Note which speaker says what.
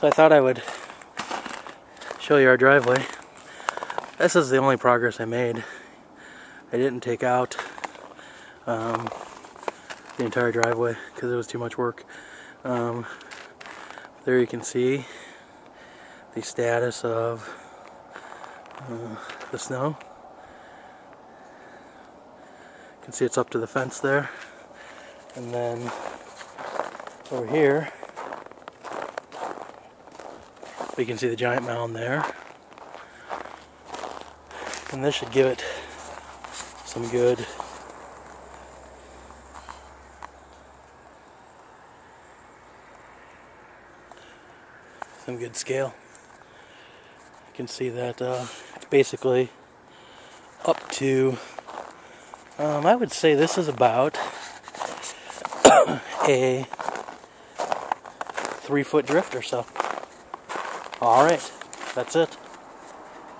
Speaker 1: So I thought I would show you our driveway. This is the only progress I made. I didn't take out the entire driveway because it was too much work. There you can see the status of the snow. You can see it's up to the fence there. And then over here, we can see the giant mound there. And this should give it some good scale. You can see that it's basically up to, I would say this is about a 3-foot drift or so. Alright, that's it.